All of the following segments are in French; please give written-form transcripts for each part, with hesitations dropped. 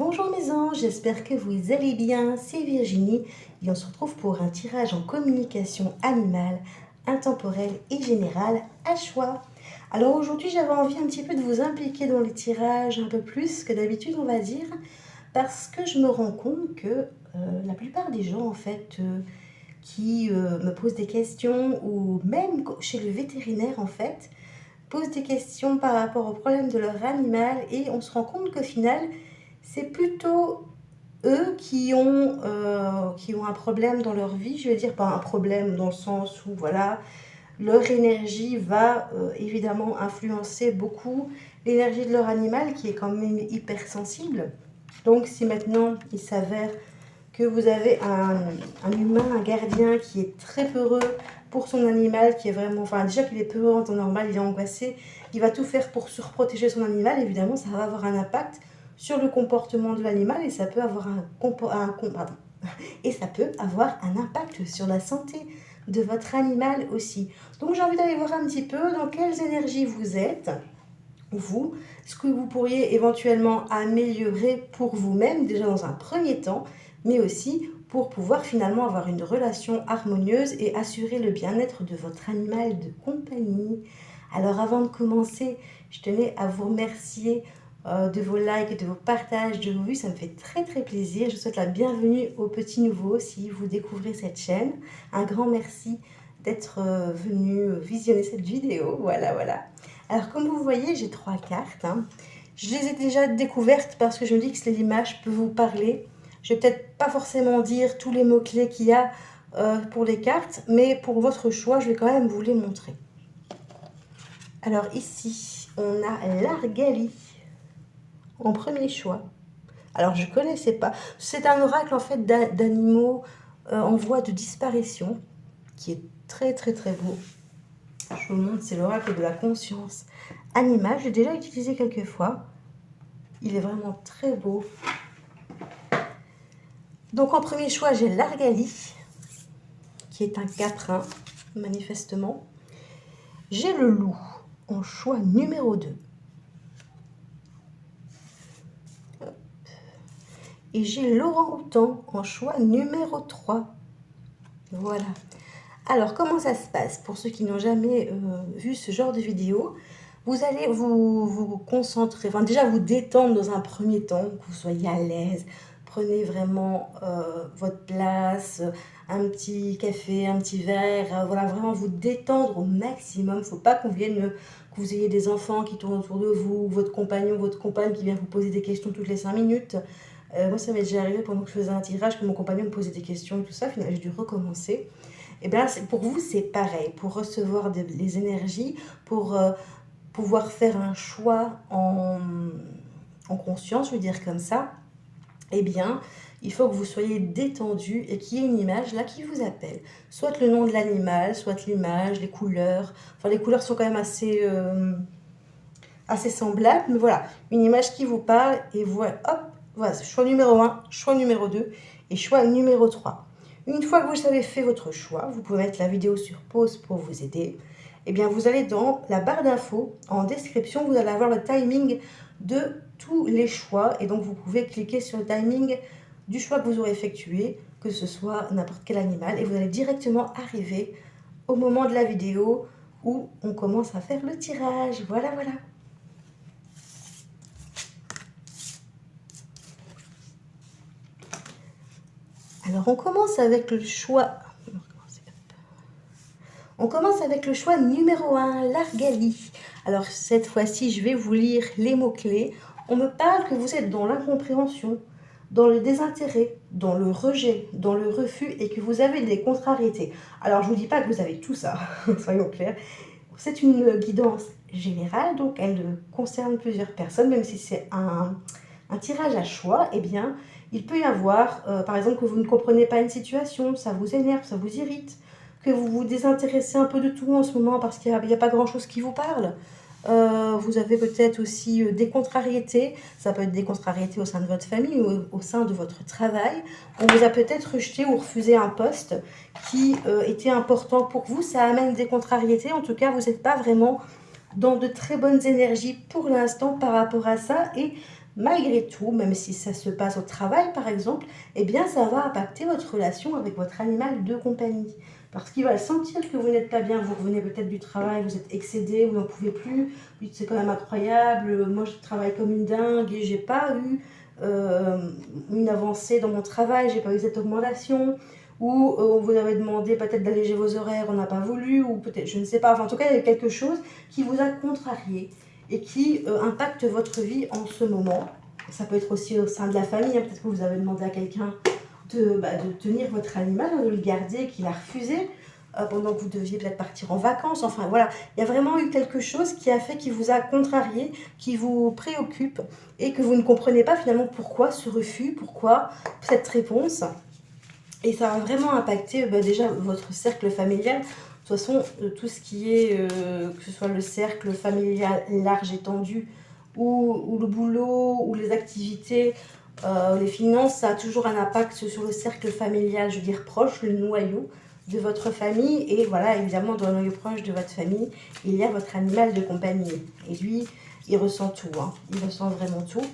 Bonjour mes anges, j'espère que vous allez bien, c'est Virginie et on se retrouve pour un tirage en communication animale, intemporelle et générale à choix. Alors aujourd'hui j'avais envie un petit peu de vous impliquer dans les tirages un peu plus que d'habitude on va dire, parce que je me rends compte que la plupart des gens en fait qui me posent des questions ou même chez le vétérinaire en fait, posent des questions par rapport au problème de leur animal et on se rend compte qu'au final c'est plutôt eux qui ont un problème dans leur vie, je veux dire pas un problème dans le sens où voilà, leur énergie va évidemment influencer beaucoup l'énergie de leur animal qui est quand même hypersensible. Donc si maintenant il s'avère que vous avez un humain, un gardien qui est très peureux pour son animal, qui est vraiment, enfin déjà qu'il est peureux en temps normal, il est angoissé, il va tout faire pour surprotéger son animal, évidemment ça va avoir un impact sur le comportement de l'animal et ça peut avoir et ça peut avoir un impact sur la santé de votre animal aussi. Donc j'ai envie d'aller voir un petit peu dans quelles énergies vous êtes, vous, ce que vous pourriez éventuellement améliorer pour vous-même déjà dans un premier temps, mais aussi pour pouvoir finalement avoir une relation harmonieuse et assurer le bien-être de votre animal de compagnie. Alors avant de commencer, je tenais à vous remercier de vos likes, de vos partages, de vos vues, ça me fait très très plaisir. Je vous souhaite la bienvenue aux petits nouveaux si vous découvrez cette chaîne. Un grand merci d'être venu visionner cette vidéo, voilà. Alors comme vous voyez, j'ai 3 cartes. Je les ai déjà découvertes parce que je me dis que l'image peut vous parler. Je vais peut-être pas forcément dire tous les mots-clés qu'il y a pour les cartes, mais pour votre choix, je vais quand même vous les montrer. Alors ici, on a l'Argali en premier choix. Alors je ne connaissais pas. C'est un oracle en fait d'animaux en voie de disparition qui est très très très beau. Je vous montre, c'est l'oracle de la conscience animale. J'ai déjà utilisé quelques fois. Il est vraiment très beau. Donc en premier choix, j'ai l'Argali, qui est un caprin, manifestement. J'ai le loup en choix numéro 2. Et j'ai l'orang-outan en choix numéro 3. Voilà. Alors, comment ça se passe? Pour ceux qui n'ont jamais vu ce genre de vidéo, vous allez vous concentrer, enfin déjà vous détendre dans un premier temps, que vous soyez à l'aise. Prenez vraiment votre place, un petit café, un petit verre, voilà, vraiment vous détendre au maximum. Il ne faut pas que vous ayez des enfants qui tournent autour de vous, votre compagnon, votre compagne qui vient vous poser des questions toutes les 5 minutes. Moi, ça m'est déjà arrivé pendant que je faisais un tirage, que mon compagnon me posait des questions et tout ça, finalement j'ai dû recommencer. Et bien pour vous, c'est pareil. Pour recevoir les énergies, pour pouvoir faire un choix en conscience, je veux dire comme ça, eh bien, il faut que vous soyez détendu et qu'il y ait une image là qui vous appelle. Soit le nom de l'animal, soit l'image, les couleurs. Enfin, les couleurs sont quand même assez semblables, mais voilà, une image qui vous parle et voilà, hop, voilà, choix numéro 1, choix numéro 2 et choix numéro 3. Une fois que vous avez fait votre choix, vous pouvez mettre la vidéo sur pause pour vous aider. Eh bien, vous allez dans la barre d'infos, en description, vous allez avoir le timing de tous les choix. Et donc, vous pouvez cliquer sur le timing du choix que vous aurez effectué, que ce soit n'importe quel animal. Et vous allez directement arriver au moment de la vidéo où on commence à faire le tirage. Voilà. Alors, on commence avec le choix numéro 1, l'Argali. Alors, cette fois-ci, je vais vous lire les mots-clés. On me parle que vous êtes dans l'incompréhension, dans le désintérêt, dans le rejet, dans le refus et que vous avez des contrariétés. Alors, je ne vous dis pas que vous avez tout ça, soyons clairs. C'est une guidance générale, donc elle concerne plusieurs personnes, même si c'est un tirage à choix, eh bien, il peut y avoir, par exemple, que vous ne comprenez pas une situation, ça vous énerve, ça vous irrite, que vous vous désintéressez un peu de tout en ce moment parce qu'il n'y a pas grand-chose qui vous parle. Vous avez peut-être aussi des contrariétés, ça peut être des contrariétés au sein de votre famille ou au sein de votre travail. On vous a peut-être rejeté ou refusé un poste qui était important pour vous, ça amène des contrariétés. En tout cas, vous n'êtes pas vraiment dans de très bonnes énergies pour l'instant par rapport à ça et malgré tout, même si ça se passe au travail par exemple, eh bien ça va impacter votre relation avec votre animal de compagnie. Parce qu'il va sentir que vous n'êtes pas bien, vous revenez peut-être du travail, vous êtes excédé, vous n'en pouvez plus, vous dites c'est quand même incroyable, moi je travaille comme une dingue et j'ai pas eu une avancée dans mon travail, j'ai pas eu cette augmentation, ou on vous avait demandé peut-être d'alléger vos horaires, on n'a pas voulu, ou peut-être, je ne sais pas, enfin en tout cas il y a quelque chose qui vous a contrarié et qui impacte votre vie en ce moment. Ça peut être aussi au sein de la famille, hein, peut-être que vous avez demandé à quelqu'un de tenir votre animal, de le garder, qu'il a refusé pendant que vous deviez peut-être partir en vacances. Enfin voilà, il y a vraiment eu quelque chose qui a fait, qui vous a contrarié, qui vous préoccupe et que vous ne comprenez pas finalement pourquoi ce refus, pourquoi cette réponse. Et ça va vraiment impacter déjà votre cercle familial. De toute façon, tout ce qui est, que ce soit le cercle familial large, étendu, ou le boulot, ou les activités, les finances, ça a toujours un impact sur le cercle familial, je veux dire proche, le noyau de votre famille. Et voilà, évidemment, dans le noyau proche de votre famille, il y a votre animal de compagnie. Et lui, il ressent tout, hein. Il ressent vraiment tout.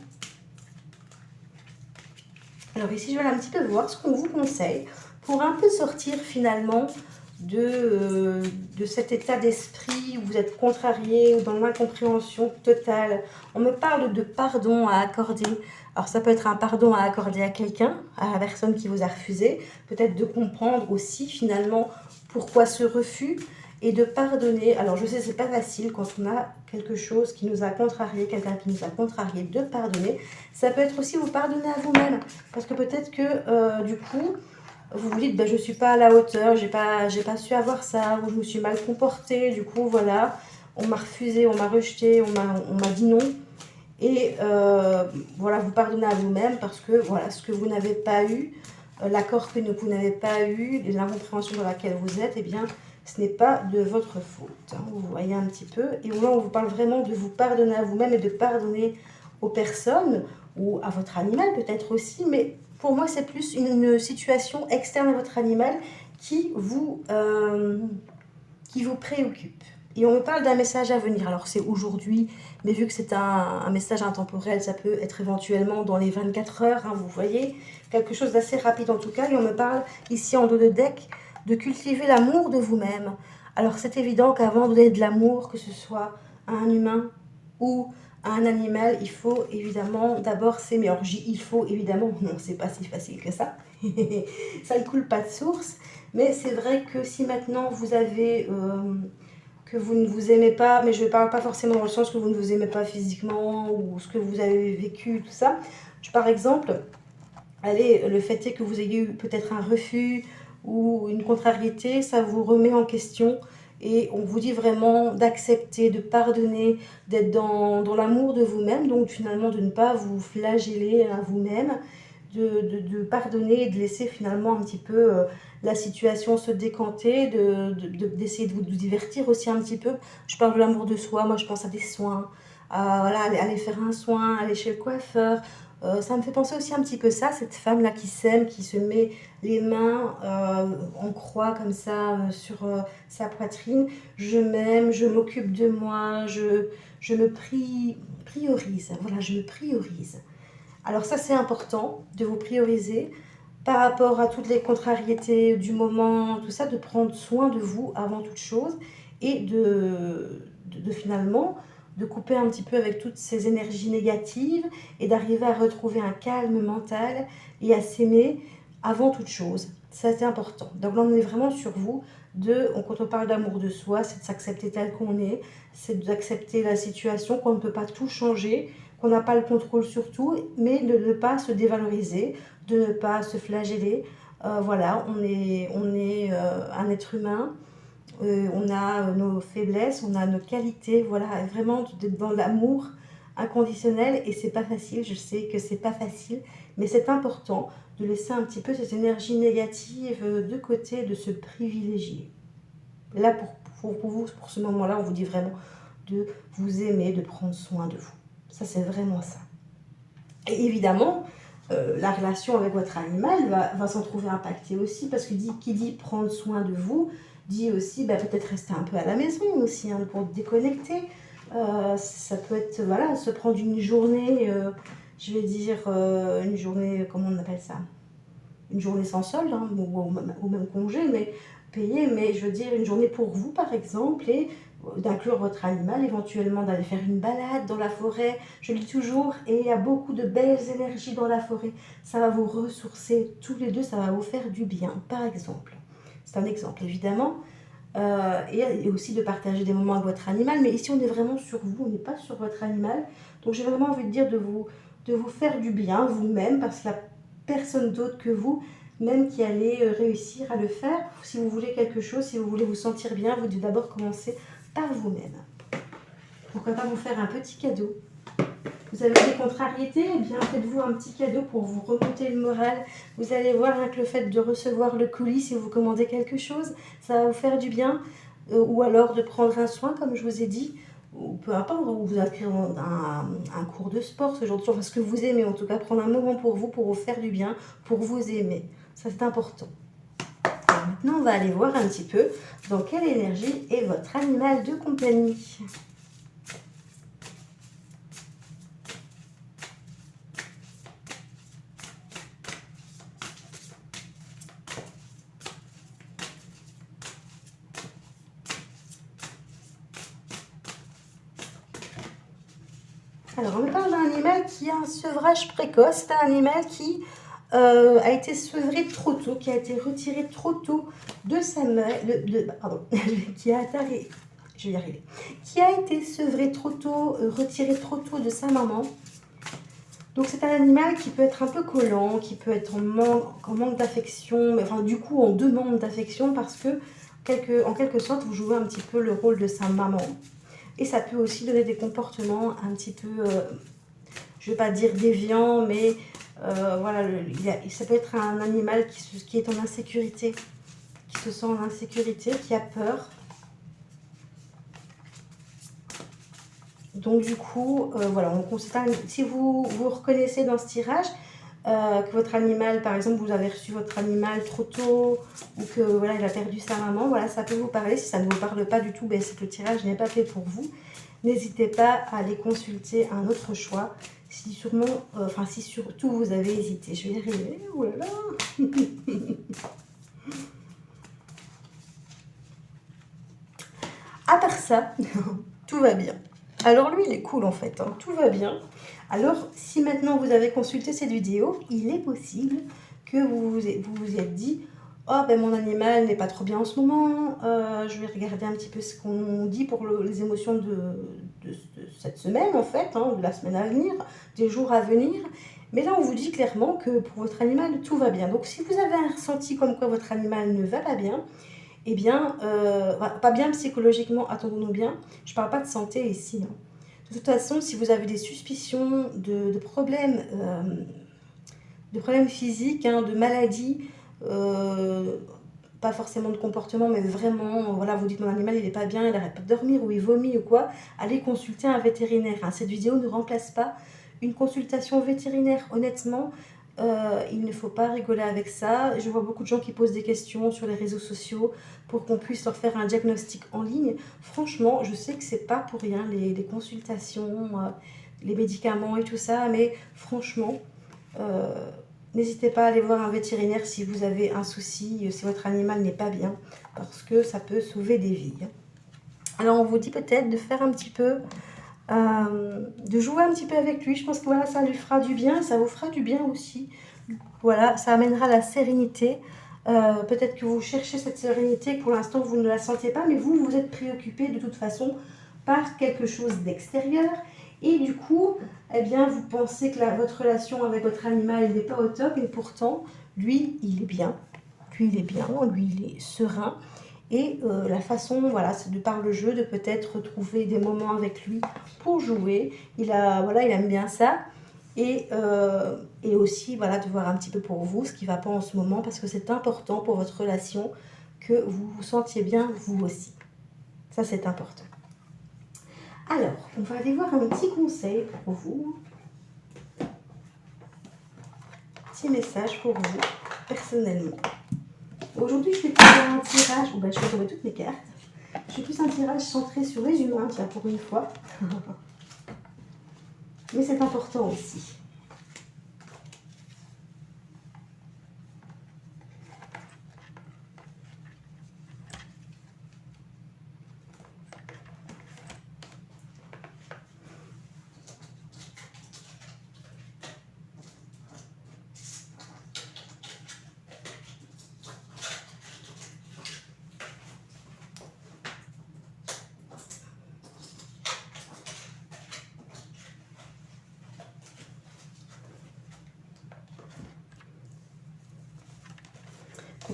Alors ici, je vais un petit peu voir ce qu'on vous conseille pour un peu sortir finalement de cet état d'esprit où vous êtes contrarié ou dans l'incompréhension totale. On me parle de pardon à accorder. Alors ça peut être un pardon à accorder à quelqu'un, à la personne qui vous a refusé. Peut-être de comprendre aussi finalement pourquoi ce refus et de pardonner. Alors je sais, c'est pas facile quand on a quelque chose qui nous a contrarié, quelqu'un qui nous a contrarié, de pardonner. Ça peut être aussi vous pardonner à vous-même. Parce que peut-être que du coup, vous vous dites, ben, je ne suis pas à la hauteur, j'ai pas su avoir ça, ou je me suis mal comportée, du coup, voilà, on m'a refusé, on m'a rejeté, on m'a dit non. Et voilà, vous pardonnez à vous-même parce que voilà, ce que vous n'avez pas eu, l'accord que vous n'avez pas eu, l'incompréhension dans laquelle vous êtes, eh bien, ce n'est pas de votre faute. Hein, vous voyez un petit peu. Et là, on vous parle vraiment de vous pardonner à vous-même et de pardonner aux personnes ou à votre animal peut-être aussi. Mais pour moi, c'est plus une situation externe à votre animal qui vous préoccupe. Et on me parle d'un message à venir. Alors c'est aujourd'hui, mais vu que c'est un message intemporel, ça peut être éventuellement dans les 24 heures, hein, vous voyez. Quelque chose d'assez rapide en tout cas. Et on me parle ici en dos de deck de cultiver l'amour de vous-même. Alors c'est évident qu'avant de donner de l'amour, que ce soit à un humain ou à un animal, il faut évidemment d'abord s'aimer. Alors il faut évidemment, non, c'est pas si facile que ça. Ça ne coule pas de source. Mais c'est vrai que si maintenant vous avez que vous ne vous aimez pas, mais je ne parle pas forcément dans le sens que vous ne vous aimez pas physiquement ou ce que vous avez vécu, tout ça. Par exemple, allez, le fait est que vous ayez eu peut-être un refus ou une contrariété, ça vous remet en question et on vous dit vraiment d'accepter, de pardonner, d'être dans l'amour de vous-même, donc finalement de ne pas vous flageller à vous-même, de pardonner et de laisser finalement un petit peu la situation se décanter, d'essayer de vous divertir aussi un petit peu. Je parle de l'amour de soi, moi je pense à des soins, à voilà, aller faire un soin, aller chez le coiffeur. Ça me fait penser aussi un petit peu ça, cette femme-là qui s'aime, qui se met les mains en croix comme ça sur sa poitrine. Je m'aime, je m'occupe de moi, je me priorise. Voilà, je me priorise. Alors ça, c'est important de vous prioriser par rapport à toutes les contrariétés du moment, tout ça, de prendre soin de vous avant toute chose et de finalement de couper un petit peu avec toutes ces énergies négatives et d'arriver à retrouver un calme mental et à s'aimer avant toute chose. Ça, c'est important. Donc là, on est vraiment sur vous. Quand on parle d'amour de soi, c'est de s'accepter tel qu'on est, c'est d'accepter la situation, qu'on ne peut pas tout changer, qu'on n'a pas le contrôle sur tout, mais de ne pas se dévaloriser, de ne pas se flageller. Voilà, on est un être humain, on a nos faiblesses, on a nos qualités, voilà, vraiment d'être dans l'amour inconditionnel et c'est pas facile, je sais que c'est pas facile, mais c'est important de laisser un petit peu cette énergie négative de côté, de se privilégier. Là, pour vous, pour ce moment-là, on vous dit vraiment de vous aimer, de prendre soin de vous. Ça, c'est vraiment ça. Et évidemment, la relation avec votre animal va s'en trouver impactée aussi, parce que qui dit prendre soin de vous, dit aussi peut-être rester un peu à la maison aussi, hein, pour déconnecter. Ça peut être, voilà, se prendre une journée je vais dire une journée, comment on appelle ça? Une journée sans solde, hein, ou même congé, mais payé, mais je veux dire une journée pour vous par exemple, et d'inclure votre animal, éventuellement d'aller faire une balade dans la forêt, je le dis toujours, et il y a beaucoup de belles énergies dans la forêt, ça va vous ressourcer tous les deux, ça va vous faire du bien, par exemple. C'est un exemple évidemment, et aussi de partager des moments avec votre animal, mais ici on est vraiment sur vous, on n'est pas sur votre animal, donc j'ai vraiment envie de dire de vous faire du bien vous-même, parce qu'il n'y a personne d'autre que vous, même qui allez réussir à le faire. Si vous voulez quelque chose, si vous voulez vous sentir bien, vous devez d'abord commencer par vous-même. Pourquoi pas vous faire un petit cadeau? Vous avez des contrariétés, eh bien faites-vous un petit cadeau pour vous remonter le moral. Vous allez voir avec le fait de recevoir le colis, si vous commandez quelque chose, ça va vous faire du bien. Ou alors de prendre un soin, comme je vous ai dit, ou peu importe, ou vous inscrire dans un cours de sport, ce genre de choses, ce que vous aimez, en tout cas prendre un moment pour vous faire du bien, pour vous aimer. Ça c'est important. Alors maintenant on va aller voir un petit peu dans quelle énergie est votre animal de compagnie. Alors, on me parle d'un animal qui a un sevrage précoce. C'est un animal qui a été sevré trop tôt, qui a été retiré trop tôt de sa mère, pardon, qui a atterri, je vais y arriver, qui a été sevré trop tôt, retiré trop tôt de sa maman. Donc c'est un animal qui peut être un peu collant, qui peut être en manque d'affection, mais enfin du coup en demande d'affection parce que en quelque sorte vous jouez un petit peu le rôle de sa maman. Et ça peut aussi donner des comportements un petit peu, je ne vais pas dire déviants, mais voilà, ça peut être un animal qui est en insécurité, qui se sent en insécurité, qui a peur. Donc du coup, voilà, on constate, si vous vous reconnaissez dans ce tirage, que votre animal, par exemple, vous avez reçu votre animal trop tôt, ou que voilà, il a perdu sa maman, voilà, ça peut vous parler. Si ça ne vous parle pas du tout, ben, c'est que le tirage n'est pas fait pour vous. N'hésitez pas à aller consulter un autre choix, si si surtout vous avez hésité. Je vais y arriver, oh là là. À part ça, tout va bien. Alors lui, il est cool en fait, hein. Tout va bien. Alors, si maintenant vous avez consulté cette vidéo, il est possible que vous vous êtes dit « Oh, ben mon animal n'est pas trop bien en ce moment, je vais regarder un petit peu ce qu'on dit pour les émotions de cette semaine en fait, hein, de la semaine à venir, des jours à venir. » Mais là, on vous dit clairement que pour votre animal, tout va bien. Donc, si vous avez un ressenti comme quoi votre animal ne va pas bien, eh bien, pas bien psychologiquement, attendons-nous bien, je ne parle pas de santé ici, hein. De toute façon, si vous avez des suspicions de problèmes physiques, hein, de maladies, pas forcément de comportement, mais vraiment, voilà, vous dites mon animal il n'est pas bien, il n'arrête pas de dormir ou il vomit ou quoi, allez consulter un vétérinaire, hein. Cette vidéo ne remplace pas une consultation vétérinaire, honnêtement. Il ne faut pas rigoler avec ça. Je vois beaucoup de gens qui posent des questions sur les réseaux sociaux pour qu'on puisse leur faire un diagnostic en ligne. Franchement, je sais que c'est pas pour rien les consultations, les médicaments et tout ça, mais franchement, n'hésitez pas à aller voir un vétérinaire si vous avez un souci, si votre animal n'est pas bien, parce que ça peut sauver des vies. Alors on vous dit peut-être de faire un petit peu, de jouer un petit peu avec lui. Je pense que voilà, ça lui fera du bien, ça vous fera du bien aussi. Voilà, ça amènera la sérénité. Peut-être que vous cherchez cette sérénité, pour l'instant vous ne la sentez pas, mais vous êtes préoccupé de toute façon par quelque chose d'extérieur. Et du coup, eh bien, vous pensez que votre relation avec votre animal n'est pas au top, et pourtant, lui, il est bien. Lui, il est bien, lui, il est serein. Et la façon, voilà, c'est de par le jeu, de peut-être trouver des moments avec lui pour jouer. Voilà, il aime bien ça. Et aussi, voilà, de voir un petit peu pour vous ce qui ne va pas en ce moment, parce que c'est important pour votre relation que vous vous sentiez bien vous aussi. Ça, c'est important. Alors, on va aller voir un petit conseil pour vous. Petit message pour vous, personnellement. Aujourd'hui, je fais plus un tirage, je vais tomber toutes mes cartes. Je fais plus un tirage centré sur les humains, tiens, pour une fois. Mais c'est important aussi.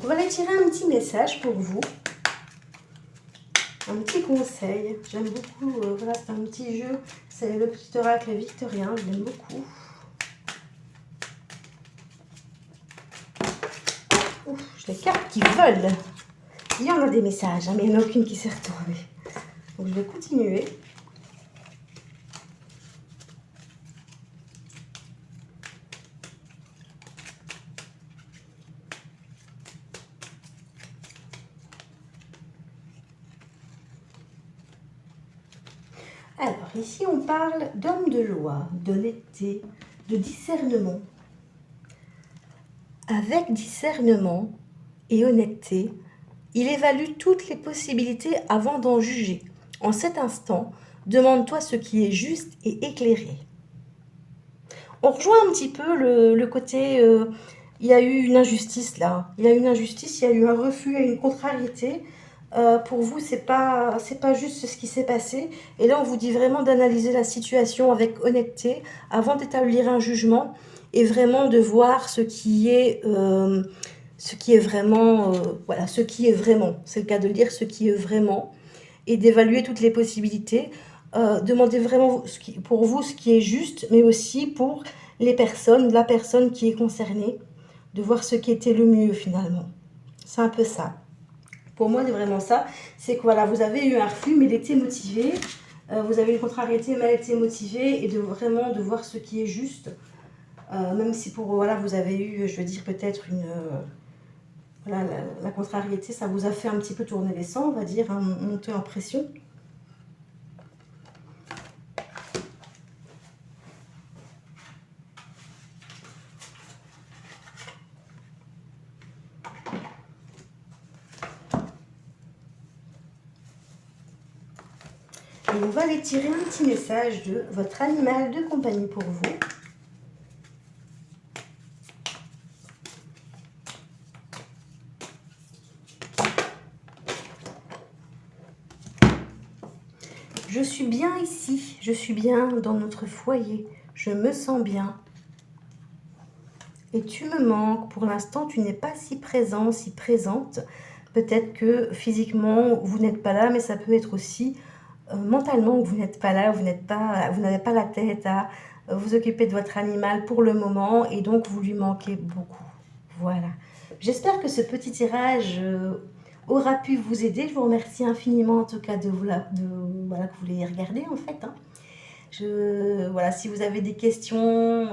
On va aller tirer un petit message pour vous. Un petit conseil. J'aime beaucoup. Voilà, c'est un petit jeu. C'est le petit oracle victorien. Je l'aime beaucoup. Ouf, j'ai les cartes qui volent. Il y en a des messages, hein, mais il n'y en a aucune qui s'est retournée. Donc je vais continuer. Alors, ici, on parle d'homme de loi, d'honnêteté, de discernement. Avec discernement et honnêteté, il évalue toutes les possibilités avant d'en juger. En cet instant, demande-toi ce qui est juste et éclairé. On rejoint un petit peu le côté... il y a eu une injustice là. Il y a eu une injustice, il y a eu un refus, il y a eu une contrariété. Pour vous, c'est pas juste ce qui s'est passé. Et là, on vous dit vraiment d'analyser la situation avec honnêteté avant d'établir un jugement et vraiment de voir ce qui est vraiment, voilà, ce qui est vraiment. C'est le cas de le dire, ce qui est vraiment, et d'évaluer toutes les possibilités. Demandez vraiment pour vous ce qui est juste, mais aussi pour les personnes, la personne qui est concernée, de voir ce qui était le mieux finalement. C'est un peu ça. Pour moi, c'est vraiment ça. C'est que voilà, vous avez eu un refus, mais il était motivé. Vous avez une contrariété, mais elle était motivée. Et de vraiment de voir ce qui est juste. Même si pour voilà, vous avez eu, je veux dire, peut-être une... voilà, la contrariété, ça vous a fait un petit peu tourner les sangs, on va dire, hein, monter en pression. Et on va aller tirer un petit message de votre animal de compagnie pour vous. Je suis bien ici, je suis bien dans notre foyer, je me sens bien. Et tu me manques, pour l'instant tu n'es pas si présent, si présente. Peut-être que physiquement vous n'êtes pas là, mais ça peut être aussi mentalement que vous n'êtes pas là, vous n'avez pas la tête à vous occuper de votre animal pour le moment et donc vous lui manquez beaucoup. Voilà. J'espère que ce petit tirage aura pu vous aider. Je vous remercie infiniment en tout cas voilà, que vous l'ayez regardé en fait. Hein. Voilà, si vous avez des questions,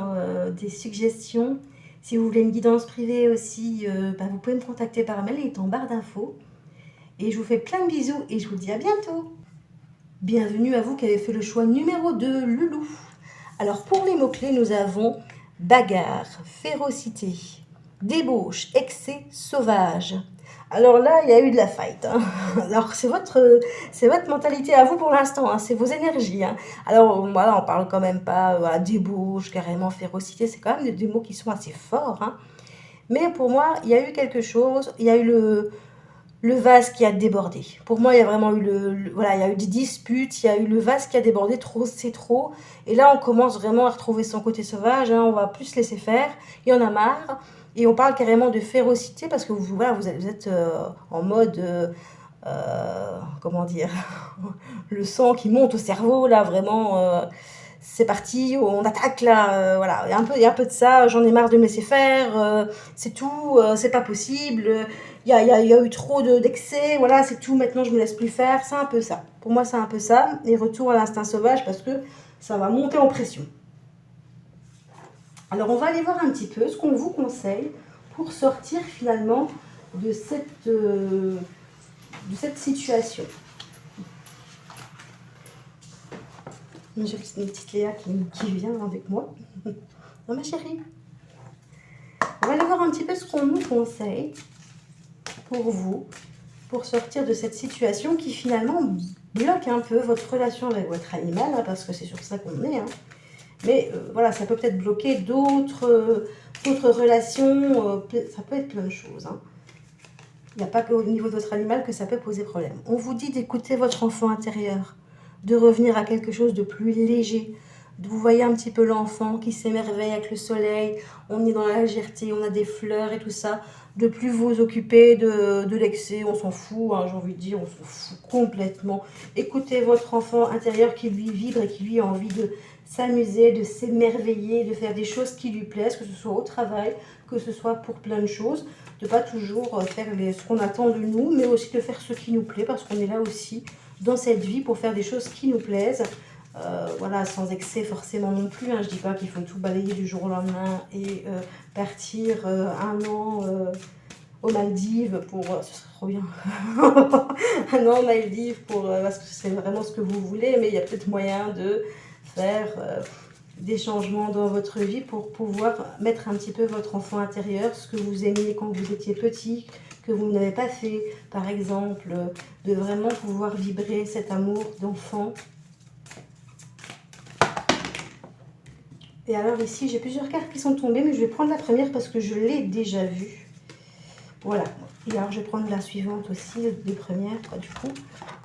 des suggestions, si vous voulez une guidance privée aussi, vous pouvez me contacter par mail, il est en barre d'infos. Et je vous fais plein de bisous et je vous dis à bientôt. Bienvenue à vous qui avez fait le choix numéro 2, le loup. Alors pour les mots-clés, nous avons bagarre, férocité, débauche, excès, sauvage. Alors là, il y a eu de la fight. Hein. Alors c'est votre mentalité à vous pour l'instant, hein. C'est vos énergies. Hein. Alors voilà, on parle quand même pas voilà, débauche, carrément férocité, c'est quand même des mots qui sont assez forts. Hein. Mais pour moi, il y a eu quelque chose, il y a eu le vase qui a débordé. Pour moi, il y a vraiment eu voilà, il y a eu des disputes, il y a eu le vase qui a débordé, trop c'est trop. Et là, on commence vraiment à retrouver son côté sauvage, hein, on va plus se laisser faire, il y en a marre. Et on parle carrément de férocité parce que voilà, vous êtes en mode, comment dire, le sang qui monte au cerveau, là, vraiment, c'est parti, on attaque, là, voilà. Il y a un peu de ça, j'en ai marre de me laisser faire, c'est tout, c'est pas possible, il y a eu trop d'excès, voilà, c'est tout, maintenant je me laisse plus faire, c'est un peu ça. Pour moi, c'est un peu ça, et retour à l'instinct sauvage parce que ça va monter en pression. Alors, on va aller voir un petit peu ce qu'on vous conseille pour sortir finalement de cette situation. J'ai une petite Léa qui vient avec moi. Non, ma chérie. On va aller voir un petit peu ce qu'on nous conseille pour vous, pour sortir de cette situation qui finalement bloque un peu votre relation avec votre animal, hein, parce que c'est sur ça qu'on est. Hein. Mais voilà, ça peut peut-être bloquer d'autres relations, ça peut être plein de choses. Hein. Il n'y a pas qu'au niveau de votre animal que ça peut poser problème. On vous dit d'écouter votre enfant intérieur, de revenir à quelque chose de plus léger, Vous voyez un petit peu l'enfant qui s'émerveille avec le soleil, on est dans la légèreté, on a des fleurs et tout ça. De plus vous occuper de l'excès, on s'en fout, hein, j'ai envie de dire, on s'en fout complètement. Écoutez votre enfant intérieur qui lui vibre et qui lui a envie de s'amuser, de s'émerveiller, de faire des choses qui lui plaisent, que ce soit au travail, que ce soit pour plein de choses. De pas toujours faire ce qu'on attend de nous, mais aussi de faire ce qui nous plaît, parce qu'on est là aussi dans cette vie pour faire des choses qui nous plaisent. Voilà, sans excès forcément non plus, hein. Je dis pas qu'il faut tout balayer du jour au lendemain et partir un an aux Maldives pour... ce serait trop bien. Un an aux Maldives pour, parce que c'est vraiment ce que vous voulez, mais il y a peut-être moyen de faire des changements dans votre vie pour pouvoir mettre un petit peu votre enfant intérieur, ce que vous aimiez quand vous étiez petit, que vous n'avez pas fait, par exemple, de vraiment pouvoir vibrer cet amour d'enfant. Et alors ici, j'ai plusieurs cartes qui sont tombées, mais je vais prendre la première parce que je l'ai déjà vue. Voilà. Et alors, je vais prendre la suivante aussi, les premières, quoi, du coup.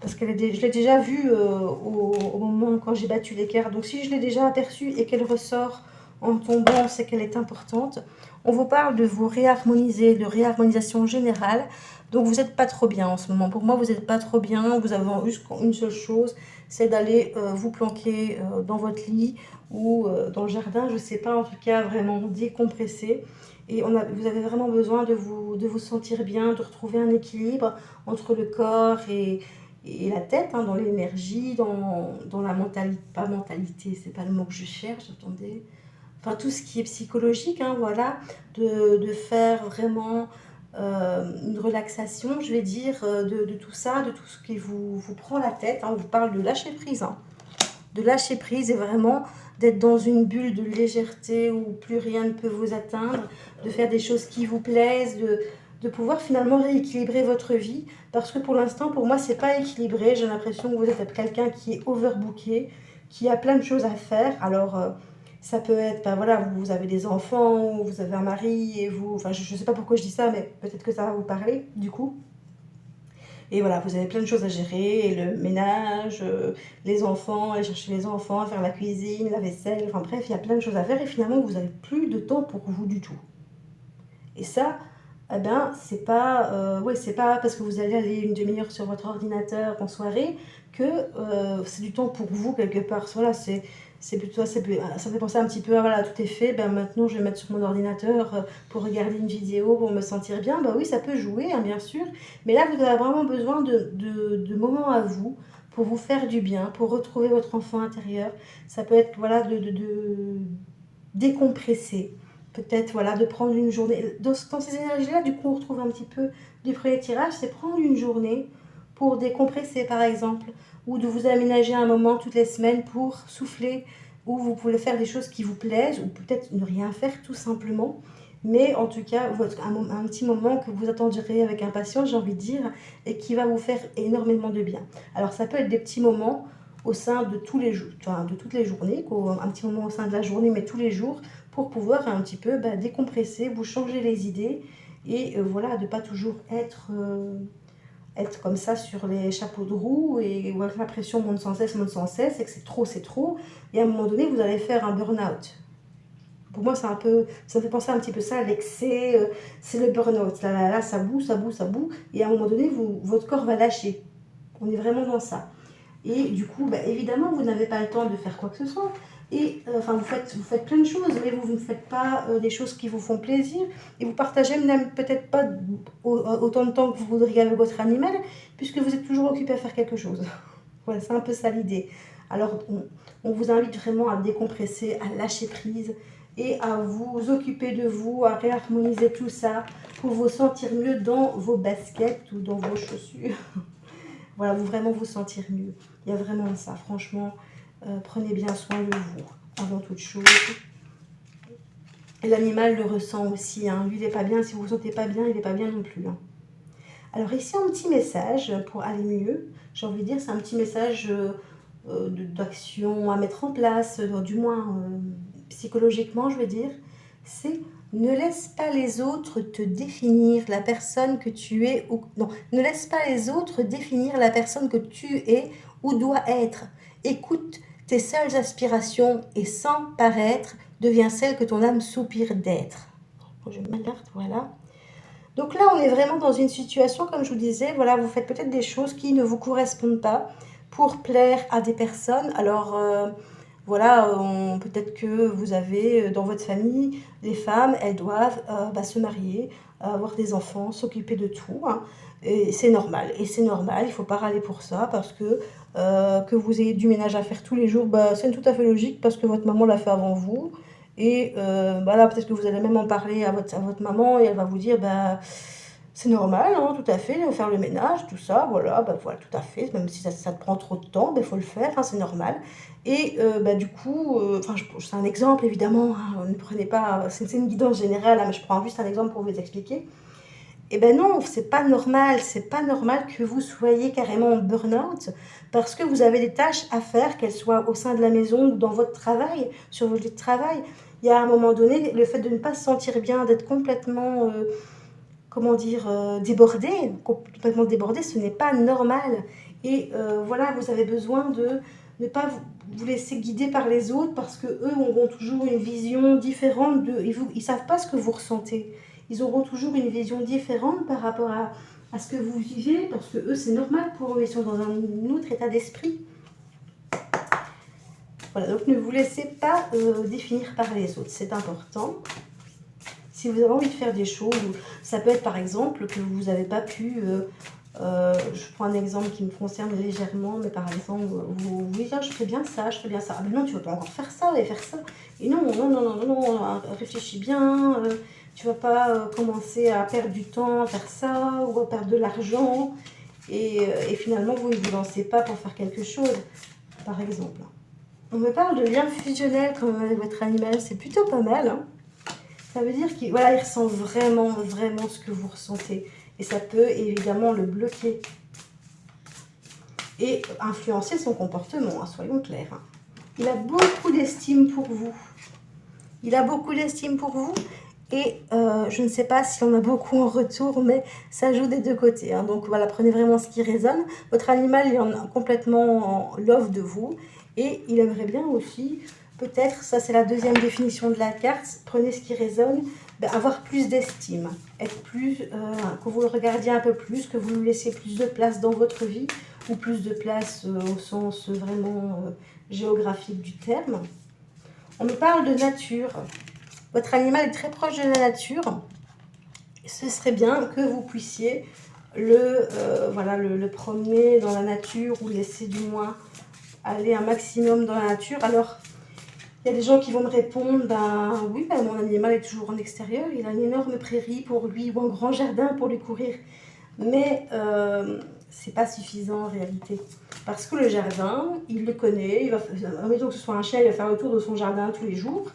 Parce que je l'ai déjà vue au moment quand j'ai battu les cartes. Donc, si je l'ai déjà aperçue et qu'elle ressort en tombant, c'est qu'elle est importante. On vous parle de vous réharmoniser, de réharmonisation générale. Donc, vous n'êtes pas trop bien en ce moment. Pour moi, vous n'êtes pas trop bien. Vous avez juste une seule chose, c'est d'aller vous planquer dans votre lit ou dans le jardin. Je ne sais pas, en tout cas, vraiment décompresser. Et vous avez vraiment besoin de vous sentir bien, de retrouver un équilibre entre le corps et la tête, hein, dans l'énergie, dans la mentalité, pas mentalité, c'est pas le mot que je cherche, attendez. Enfin, tout ce qui est psychologique, hein, voilà, de faire vraiment une relaxation, je vais dire, de tout ça, de tout ce qui vous prend la tête. Hein. On vous parle de lâcher prise, hein. De lâcher prise et vraiment d'être dans une bulle de légèreté où plus rien ne peut vous atteindre, de faire des choses qui vous plaisent, de pouvoir finalement rééquilibrer votre vie. Parce que pour l'instant, pour moi, c'est pas équilibré. J'ai l'impression que vous êtes quelqu'un qui est overbooké, qui a plein de choses à faire. Alors, ça peut être, ben voilà, vous avez des enfants, vous avez un mari, et vous... Enfin, je sais pas pourquoi je dis ça, mais peut-être que ça va vous parler, du coup. Et voilà, vous avez plein de choses à gérer, et le ménage, les enfants, aller chercher les enfants, faire la cuisine, la vaisselle, enfin bref, il y a plein de choses à faire et finalement vous n'avez plus de temps pour vous du tout. Et ça, eh ben, c'est pas parce que vous allez aller une demi-heure sur votre ordinateur en soirée que c'est du temps pour vous quelque part. Voilà, c'est plutôt, ça fait penser un petit peu à voilà, tout est fait, ben maintenant je vais mettre sur mon ordinateur pour regarder une vidéo, pour me sentir bien. Ben oui, ça peut jouer, hein, bien sûr, mais là vous avez vraiment besoin de moments à vous pour vous faire du bien, pour retrouver votre enfant intérieur. Ça peut être voilà, de décompresser. Peut-être voilà, de prendre une journée. Dans ces énergies-là, du coup, on retrouve un petit peu du premier tirage, c'est prendre une journée pour décompresser, par exemple, ou de vous aménager un moment toutes les semaines pour souffler, ou vous pouvez faire des choses qui vous plaisent, ou peut-être ne rien faire tout simplement. Mais en tout cas, un petit moment que vous attendirez avec impatience, j'ai envie de dire, et qui va vous faire énormément de bien. Alors, ça peut être des petits moments au sein de tous les jours, enfin, de toutes les journées, un petit moment au sein de la journée, mais tous les jours, pour pouvoir un petit peu décompresser, vous changer les idées et voilà, de ne pas toujours être comme ça sur les chapeaux de roue et où la pression monte sans cesse et que c'est trop. Et à un moment donné, vous allez faire un burn-out. Pour moi, c'est un peu, ça me fait penser un petit peu ça, l'excès, c'est le burn-out. Là, ça boue. Et à un moment donné, votre corps va lâcher. On est vraiment dans ça. Et du coup, évidemment, vous n'avez pas le temps de faire quoi que ce soit. Et enfin, vous faites plein de choses, mais vous ne faites pas des choses qui vous font plaisir. Et vous partagez même peut-être pas autant de temps que vous voudriez avec votre animal, puisque vous êtes toujours occupé à faire quelque chose. Voilà, c'est un peu ça l'idée. Alors, on vous invite vraiment à décompresser, à lâcher prise et à vous occuper de vous, à réharmoniser tout ça pour vous sentir mieux dans vos baskets ou dans vos chaussures. Voilà, vous vraiment vous sentir mieux. Il y a vraiment ça, franchement, prenez bien soin de vous, avant toute chose. Et l'animal le ressent aussi, hein. Lui, il n'est pas bien, si vous ne vous sentez pas bien, il n'est pas bien non plus. Hein. Alors ici, un petit message pour aller mieux. J'ai envie de dire, c'est un petit message d'action à mettre en place, du moins psychologiquement, je veux dire. C'est ne laisse pas les autres te définir la personne que tu es. Non, ne laisse pas les autres définir la personne que tu es ou dois être. Écoute Tes seules aspirations et sans paraître devient celle que ton âme soupire d'être. Je m'alerte, voilà. Donc là, on est vraiment dans une situation, comme je vous disais, voilà, vous faites peut-être des choses qui ne vous correspondent pas pour plaire à des personnes. Alors, voilà, peut-être que vous avez dans votre famille, les femmes, elles doivent se marier, avoir des enfants, s'occuper de tout. Hein, et c'est normal. Et c'est normal, il ne faut pas râler pour ça, parce que vous ayez du ménage à faire tous les jours, c'est tout à fait logique, parce que votre maman l'a fait avant vous. Et là, peut-être que vous allez même en parler à votre maman et elle va vous dire, c'est normal, hein, tout à fait, faire le ménage, tout ça, voilà, voilà, tout à fait, même si ça te prend trop de temps, il faut le faire, hein, c'est normal. Et du coup, c'est un exemple évidemment, hein, ne prenez pas, c'est une guidance générale, hein, mais je prends juste un exemple pour vous expliquer. Eh ben non, c'est pas normal que vous soyez carrément en burn-out parce que vous avez des tâches à faire, qu'elles soient au sein de la maison ou dans votre travail, sur votre lieu de travail. Il y a un moment donné, le fait de ne pas se sentir bien, d'être complètement, débordé, complètement débordé, ce n'est pas normal. Et voilà, vous avez besoin de ne pas vous laisser guider par les autres parce que eux auront toujours une vision différente ils savent pas ce que vous ressentez. Ils auront toujours une vision différente par rapport à ce que vous vivez, parce que eux, c'est normal pour eux, ils sont dans un autre état d'esprit. Voilà, donc ne vous laissez pas définir par les autres, c'est important. Si vous avez envie de faire des choses, ça peut être par exemple que vous n'avez pas pu... je prends un exemple qui me concerne légèrement, mais par exemple, vous dites, je ferais bien ça, je ferais bien ça. Ah, mais non, tu vas pas encore faire ça et faire ça. Et non, réfléchis bien, tu vas pas commencer à perdre du temps à faire ça, ou à perdre de l'argent. Et finalement, vous ne vous lancez pas pour faire quelque chose, par exemple. On me parle de lien fusionnel quand même avec votre animal, c'est plutôt pas mal, hein. Ça veut dire qu'il ressent vraiment, vraiment ce que vous ressentez. Et ça peut évidemment le bloquer. Et influencer son comportement, hein, soyons clairs. Hein. Il a beaucoup d'estime pour vous. Il a beaucoup d'estime pour vous. Et je ne sais pas si on a beaucoup en retour, mais ça joue des deux côtés. Hein. Donc voilà, prenez vraiment ce qui résonne. Votre animal est complètement en love de vous. Et il aimerait bien aussi... Peut-être, ça c'est la deuxième définition de la carte, prenez ce qui résonne, avoir plus d'estime, être plus, que vous le regardiez un peu plus, que vous lui laissiez plus de place dans votre vie, ou plus de place au sens vraiment géographique du terme. On me parle de nature. Votre animal est très proche de la nature. Ce serait bien que vous puissiez le promener dans la nature, ou laisser du moins aller un maximum dans la nature. Alors, il y a des gens qui vont me répondre, oui, mon animal est toujours en extérieur, il a une énorme prairie pour lui, ou un grand jardin pour lui courir. Mais c'est pas suffisant en réalité. Parce que le jardin, il le connaît, admettons que ce soit un chien, il va faire le tour de son jardin tous les jours,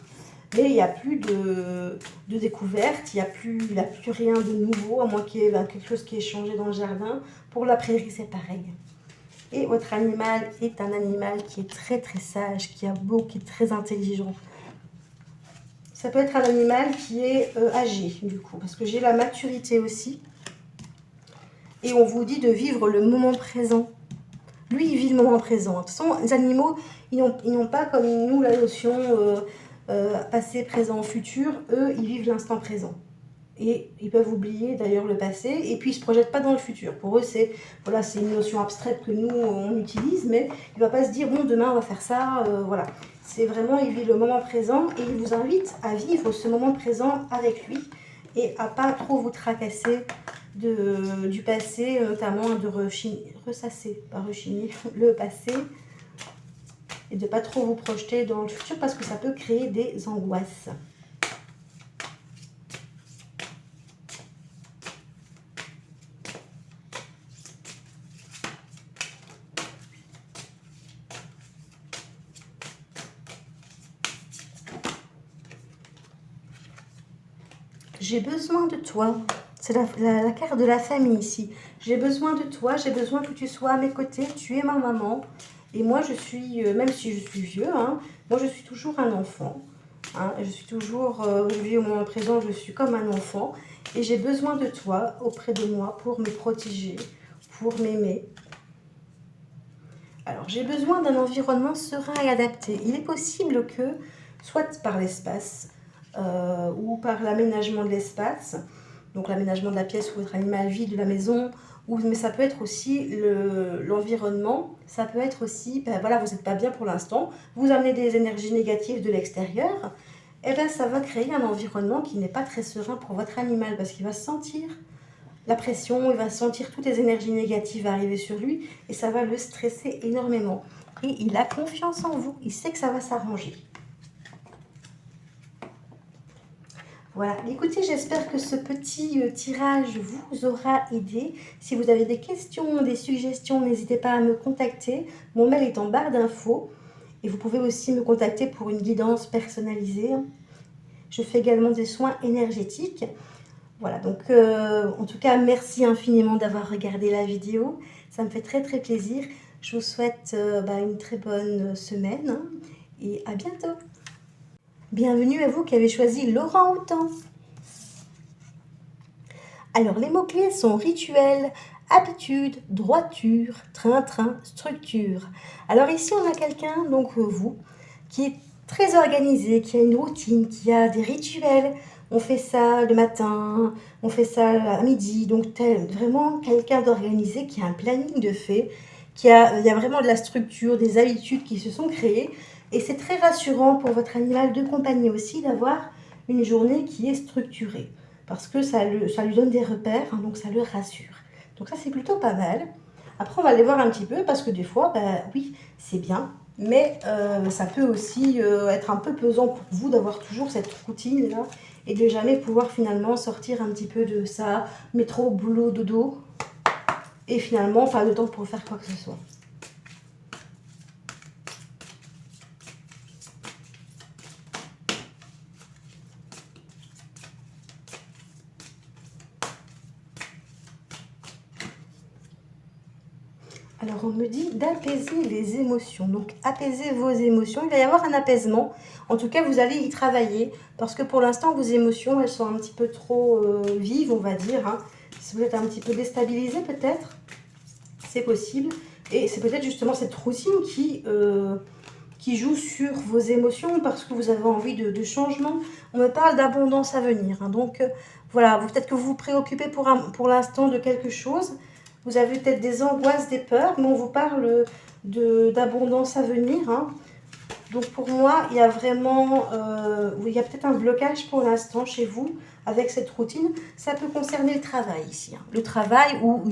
mais il n'y a plus de découverte, il n'y a plus rien de nouveau, à moins qu'il y ait quelque chose qui ait changé dans le jardin. Pour la prairie, c'est pareil. Et votre animal est un animal qui est très très sage, qui est très intelligent. Ça peut être un animal qui est âgé, du coup, parce que j'ai la maturité aussi. Et on vous dit de vivre le moment présent. Lui, il vit le moment présent. De toute façon, les animaux, ils n'ont pas comme nous la notion passé, présent, futur. Eux, ils vivent l'instant présent. Et ils peuvent oublier d'ailleurs le passé, et puis ils ne se projettent pas dans le futur. Pour eux, c'est une notion abstraite que nous, on utilise, mais il ne va pas se dire, bon, demain, on va faire ça, voilà. C'est vraiment, il vit le moment présent, et il vous invite à vivre ce moment présent avec lui, et à pas trop vous tracasser du passé, notamment de ressasser, pas rechigner, le passé, et de pas trop vous projeter dans le futur, parce que ça peut créer des angoisses. J'ai besoin de toi. C'est la carte de la famille ici. J'ai besoin de toi, j'ai besoin que tu sois à mes côtés. Tu es ma maman. Et moi, je suis, même si je suis vieux, hein, moi, je suis toujours un enfant. Hein, je suis toujours, je vis au moment présent, je suis comme un enfant. Et j'ai besoin de toi auprès de moi pour me protéger, pour m'aimer. Alors, j'ai besoin d'un environnement serein et adapté. Il est possible que, soit par l'espace ou par l'aménagement de l'espace, donc l'aménagement de la pièce où votre animal vit, de la maison, mais ça peut être aussi l'environnement, ça peut être aussi, ben voilà, vous n'êtes pas bien pour l'instant, vous amenez des énergies négatives de l'extérieur, et bien ça va créer un environnement qui n'est pas très serein pour votre animal, parce qu'il va sentir la pression, il va sentir toutes les énergies négatives arriver sur lui, et ça va le stresser énormément. Et il a confiance en vous, il sait que ça va s'arranger. Voilà, écoutez, j'espère que ce petit tirage vous aura aidé. Si vous avez des questions, des suggestions, n'hésitez pas à me contacter. Mon mail est en barre d'infos. Et vous pouvez aussi me contacter pour une guidance personnalisée. Je fais également des soins énergétiques. Voilà, donc en tout cas, merci infiniment d'avoir regardé la vidéo. Ça me fait très très plaisir. Je vous souhaite une très bonne semaine et à bientôt. Bienvenue à vous qui avez choisi l'orang-outan. Alors, les mots-clés sont rituel, habitude, droiture, train-train, structure. Alors ici, on a quelqu'un, donc vous, qui est très organisé, qui a une routine, qui a des rituels. On fait ça le matin, on fait ça à midi. Donc, vraiment quelqu'un d'organisé qui a un planning de fait, il y a vraiment de la structure, des habitudes qui se sont créées. Et c'est très rassurant pour votre animal de compagnie aussi d'avoir une journée qui est structurée. Parce que ça lui donne des repères, hein, donc ça le rassure. Donc ça, c'est plutôt pas mal. Après, on va aller voir un petit peu, parce que des fois, oui, c'est bien. Mais ça peut aussi être un peu pesant pour vous d'avoir toujours cette routine-là et de jamais pouvoir finalement sortir un petit peu de ça, métro, boulot, dodo, et finalement pas de temps pour faire quoi que ce soit. Alors, on me dit d'apaiser les émotions. Donc, apaiser vos émotions. Il va y avoir un apaisement. En tout cas, vous allez y travailler. Parce que pour l'instant, vos émotions, elles sont un petit peu trop vives, on va dire. Hein. Si vous êtes un petit peu déstabilisé, peut-être, c'est possible. Et c'est peut-être justement cette routine qui joue sur vos émotions parce que vous avez envie de changement. On me parle d'abondance à venir. Hein. Donc, voilà, peut-être que vous vous préoccupez pour l'instant de quelque chose. Vous avez peut-être des angoisses, des peurs, mais on vous parle d'abondance à venir. Hein. Donc pour moi, il y a vraiment, il y a peut-être un blocage pour l'instant chez vous avec cette routine. Ça peut concerner le travail ici. Hein. Le travail ou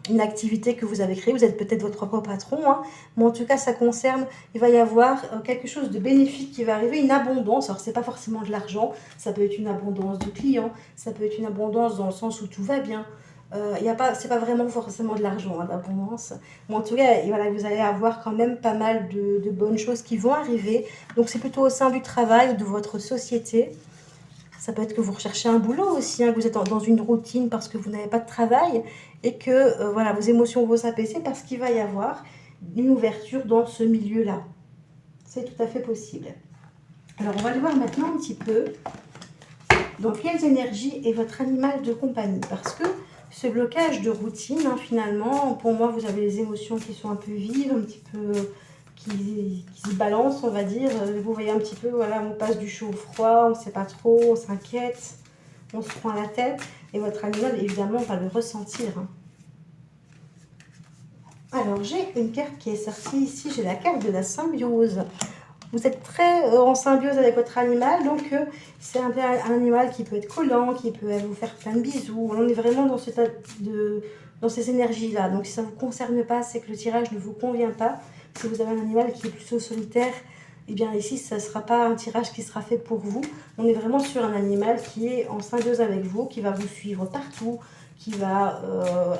une activité que vous avez créée. Vous êtes peut-être votre propre patron, hein, mais en tout cas, ça concerne, il va y avoir quelque chose de bénéfique qui va arriver, une abondance. Alors, c'est pas forcément de l'argent, ça peut être une abondance de clients, ça peut être une abondance dans le sens où tout va bien. C'est pas vraiment forcément de l'argent, hein, l'abondance. Mais en tout cas, voilà, vous allez avoir quand même pas mal de bonnes choses qui vont arriver. Donc, c'est plutôt au sein du travail ou de votre société. Ça peut être que vous recherchez un boulot aussi, hein, que vous êtes dans une routine parce que vous n'avez pas de travail et que voilà, vos émotions vont s'apaiser parce qu'il va y avoir une ouverture dans ce milieu-là. C'est tout à fait possible. Alors, on va aller voir maintenant un petit peu dans quelles énergies est votre animal de compagnie. Parce que ce blocage de routine, hein, finalement, pour moi, vous avez les émotions qui sont un peu vives, un petit peu qui se balancent, on va dire. Vous voyez un petit peu, voilà, on passe du chaud au froid, on ne sait pas trop, on s'inquiète, on se prend la tête. Et votre animal, évidemment, va le ressentir. Hein. Alors, j'ai une carte qui est sortie ici, j'ai la carte de la symbiose. Vous êtes très en symbiose avec votre animal, donc c'est un animal qui peut être collant, qui peut vous faire plein de bisous. On est vraiment dans ces énergies-là. Donc si ça ne vous concerne pas, c'est que le tirage ne vous convient pas. Si vous avez un animal qui est plutôt solitaire, eh bien ici, ça ne sera pas un tirage qui sera fait pour vous. On est vraiment sur un animal qui est en symbiose avec vous, qui va vous suivre partout, qui va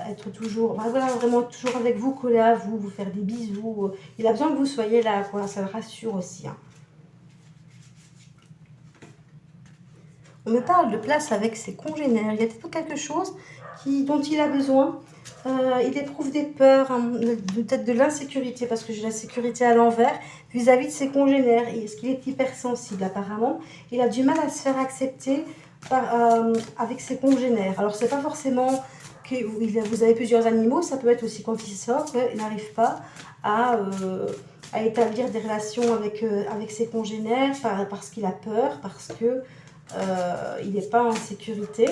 être toujours, voilà, vraiment toujours avec vous, collé à vous, vous faire des bisous. Il a besoin que vous soyez là, quoi. Ça le rassure aussi. Hein. On me parle de place avec ses congénères. Il y a peut-être quelque chose dont il a besoin. Il éprouve des peurs, hein, peut-être de l'insécurité, parce que j'ai la sécurité à l'envers, vis-à-vis de ses congénères. Est-ce qu'il est hypersensible apparemment? Il a du mal à se faire accepter avec ses congénères. Alors, c'est pas forcément vous avez plusieurs animaux, ça peut être aussi quand il sort, il n'arrive pas à établir des relations avec ses congénères parce qu'il a peur, parce que il n'est pas en sécurité.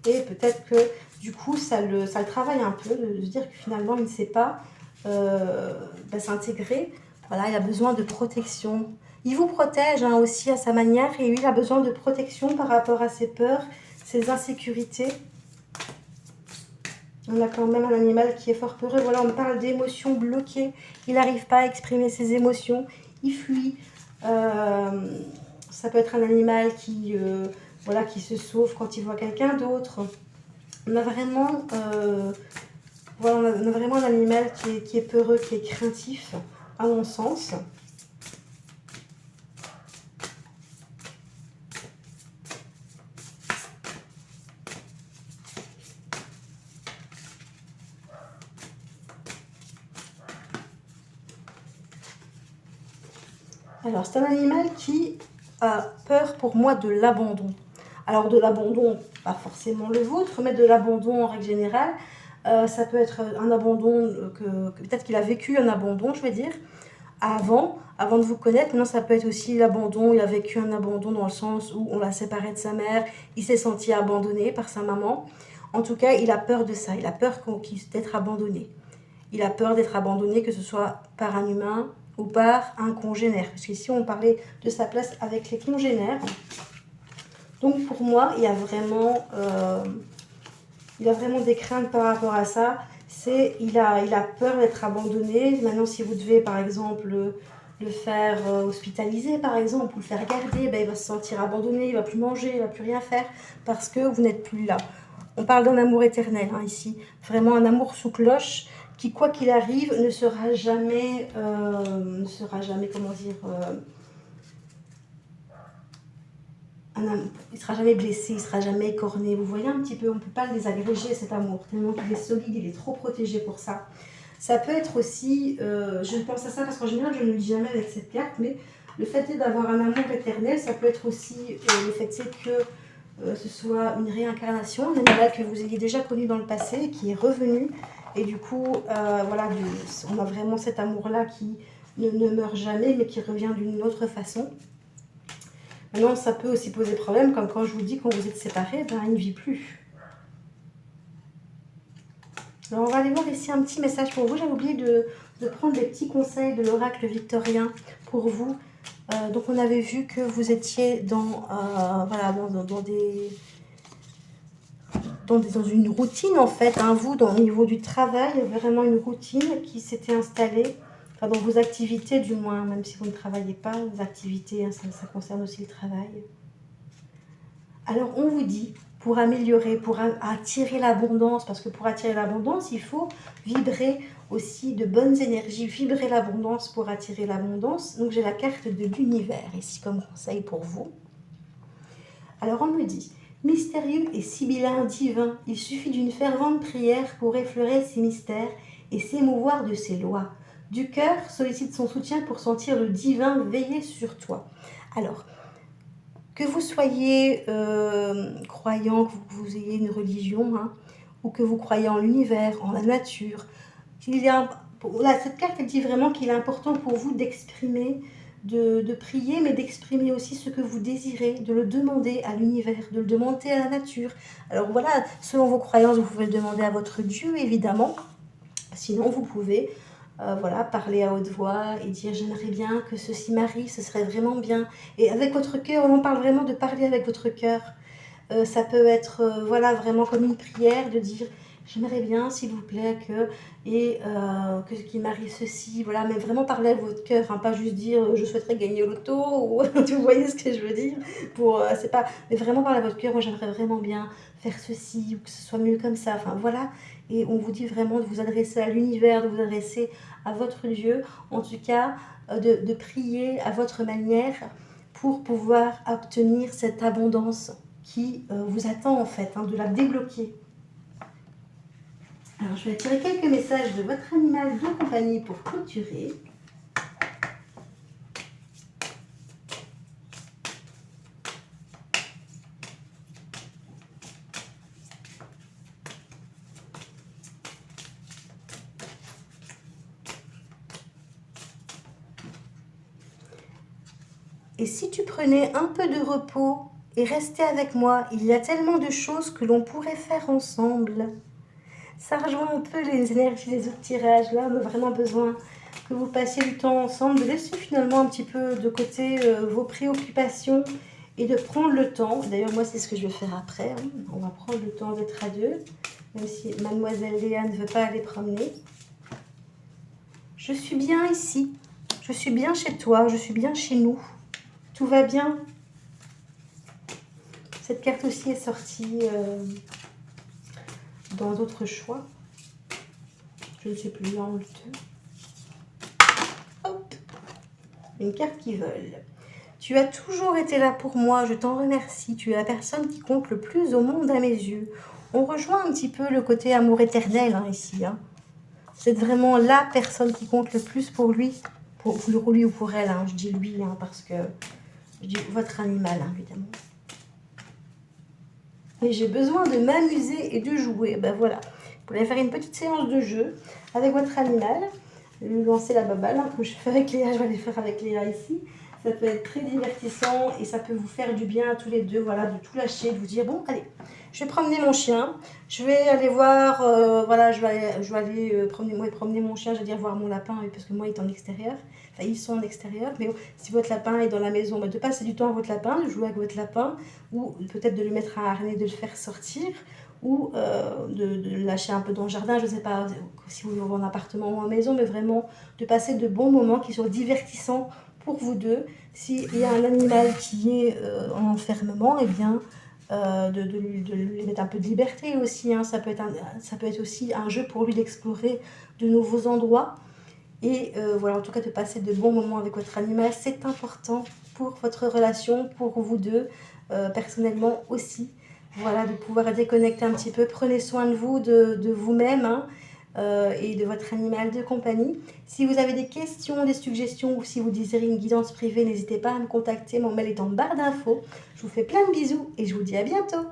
Et peut-être que du coup, ça le travaille un peu, de se dire que finalement, il ne sait pas s'intégrer. Voilà, il a besoin de protection. Il vous protège hein, aussi à sa manière, et lui, il a besoin de protection par rapport à ses peurs, ses insécurités. On a quand même un animal qui est fort peureux. Voilà, on parle d'émotions bloquées. Il n'arrive pas à exprimer ses émotions. Il fuit. Ça peut être un animal qui se sauve quand il voit quelqu'un d'autre. On a vraiment, on a vraiment un animal qui est peureux, qui est craintif, à mon sens. Alors, c'est un animal qui a peur pour moi de l'abandon. Alors, de l'abandon, pas forcément le vôtre, mais de l'abandon en règle générale. Ça peut être un abandon, peut-être qu'il a vécu un abandon, je vais dire, avant de vous connaître. Maintenant, ça peut être aussi l'abandon. Il a vécu un abandon dans le sens où on l'a séparé de sa mère. Il s'est senti abandonné par sa maman. En tout cas, il a peur de ça. Il a peur d'être abandonné. Il a peur d'être abandonné, que ce soit par un humain ou par un congénère. Parce qu'ici, on parlait de sa place avec les congénères. Donc, pour moi, il y a vraiment des craintes par rapport à ça. Il a peur d'être abandonné. Maintenant, si vous devez, par exemple, le faire hospitaliser, par exemple, ou le faire garder, il va se sentir abandonné, il ne va plus manger, il ne va plus rien faire parce que vous n'êtes plus là. On parle d'un amour éternel hein, ici. Vraiment un amour sous cloche qui, quoi qu'il arrive, ne sera jamais, comment dire... il ne sera jamais blessé, il ne sera jamais écorné. Vous voyez un petit peu, on ne peut pas le désagréger cet amour, tellement qu'il est solide, il est trop protégé pour ça. Ça peut être aussi, je pense à ça parce qu'en général je ne le dis jamais avec cette carte, mais le fait d'avoir un amour éternel, ça peut être aussi le fait que ce soit une réincarnation, un animal que vous ayez déjà connu dans le passé, qui est revenu, et du coup, voilà, on a vraiment cet amour-là qui ne meurt jamais, mais qui revient d'une autre façon. Maintenant, ça peut aussi poser problème, comme quand je vous dis quand vous êtes séparés, il ne vit plus. Alors, on va aller voir ici un petit message pour vous. J'avais oublié de prendre les petits conseils de l'oracle victorien pour vous. Donc, on avait vu que vous étiez dans une routine, en fait. Hein, vous, au niveau du travail, il y avait vraiment une routine qui s'était installée. Enfin, dans vos activités, du moins, même si vous ne travaillez pas, vos activités, hein, ça concerne aussi le travail. Alors, on vous dit, pour améliorer, pour attirer l'abondance, parce que pour attirer l'abondance, il faut vibrer aussi de bonnes énergies, vibrer l'abondance pour attirer l'abondance. Donc, j'ai la carte de l'univers ici comme conseil pour vous. Alors, on me dit, mystérieux et sibyllin divin, il suffit d'une fervente prière pour effleurer ces mystères et s'émouvoir de ses lois. Du cœur, sollicite son soutien pour sentir le divin veiller sur toi. Alors, que vous soyez croyant, que vous ayez une religion, hein, ou que vous croyez en l'univers, en la nature, cette carte elle dit vraiment qu'il est important pour vous d'exprimer, de prier, mais d'exprimer aussi ce que vous désirez, de le demander à l'univers, de le demander à la nature. Alors voilà, selon vos croyances, vous pouvez le demander à votre Dieu, évidemment. Sinon, vous pouvez parler à haute voix et dire j'aimerais bien que ceci m'arrive, ce serait vraiment bien. Et avec votre cœur, on parle vraiment de parler avec votre cœur. Ça peut être vraiment comme une prière de dire j'aimerais bien s'il vous plaît que qu'il m'arrive ceci, voilà, mais vraiment parler avec votre cœur, hein, pas juste dire je souhaiterais gagner au loto, ou vous voyez ce que je veux dire, c'est pas, mais vraiment parler à votre cœur, moi j'aimerais vraiment bien faire ceci, ou que ce soit mieux comme ça, enfin voilà, et on vous dit vraiment de vous adresser à l'univers, de vous adresser à votre Dieu, en tout cas de prier à votre manière pour pouvoir obtenir cette abondance qui vous attend en fait, hein, de la débloquer. Alors je vais tirer quelques messages de votre animal de compagnie pour clôturer. Et si tu prenais un peu de repos et restais avec moi, il y a tellement de choses que l'on pourrait faire ensemble. Ça rejoint un peu les énergies des autres tirages. Là, on a vraiment besoin que vous passiez du temps ensemble, de laisser finalement un petit peu de côté vos préoccupations et de prendre le temps. D'ailleurs, moi, c'est ce que je vais faire après. Hein. On va prendre le temps d'être à deux, même si mademoiselle Léa ne veut pas aller promener. Je suis bien ici. Je suis bien chez toi. Je suis bien chez nous. Tout va bien. Cette carte aussi est sortie dans d'autres choix. Je ne sais plus, là, on le tue. Hop, une carte qui vole. Tu as toujours été là pour moi, je t'en remercie. Tu es la personne qui compte le plus au monde à mes yeux. On rejoint un petit peu le côté amour éternel hein, ici. Hein. C'est vraiment la personne qui compte le plus pour lui. Pour lui ou pour elle, hein. Je dis lui hein, parce que je dis votre animal, hein, évidemment. Et j'ai besoin de m'amuser et de jouer. Ben voilà, vous pouvez faire une petite séance de jeu avec votre animal. Lui lancer la baballe, hein, comme je fais avec Léa, je vais aller faire avec Léa ici. Ça peut être très divertissant et ça peut vous faire du bien à tous les deux, voilà, de tout lâcher, de vous dire, bon, allez, je vais promener mon chien, je vais aller voir, voilà, je vais aller promener mon chien, je vais dire voir mon lapin, parce que moi, il est en extérieur, enfin, ils sont en extérieur, mais bon, si votre lapin est dans la maison, de passer du temps avec votre lapin, de jouer avec votre lapin, ou peut-être de le mettre à un harnais, de le faire sortir, ou de le lâcher un peu dans le jardin, je ne sais pas si vous vivez en appartement ou en maison, mais vraiment de passer de bons moments qui soient divertissants pour vous deux. S'il y a un animal qui est en enfermement, eh bien, de lui mettre un peu de liberté aussi. Hein. Ça peut être aussi un jeu pour lui d'explorer de nouveaux endroits. Et voilà, en tout cas, de passer de bons moments avec votre animal, c'est important pour votre relation, pour vous deux, personnellement aussi. Voilà, de pouvoir déconnecter un petit peu. Prenez soin de vous, de vous-même hein, et de votre animal de compagnie. Si vous avez des questions, des suggestions ou si vous désirez une guidance privée, n'hésitez pas à me contacter. Mon mail est en barre d'infos. Je vous fais plein de bisous et je vous dis à bientôt.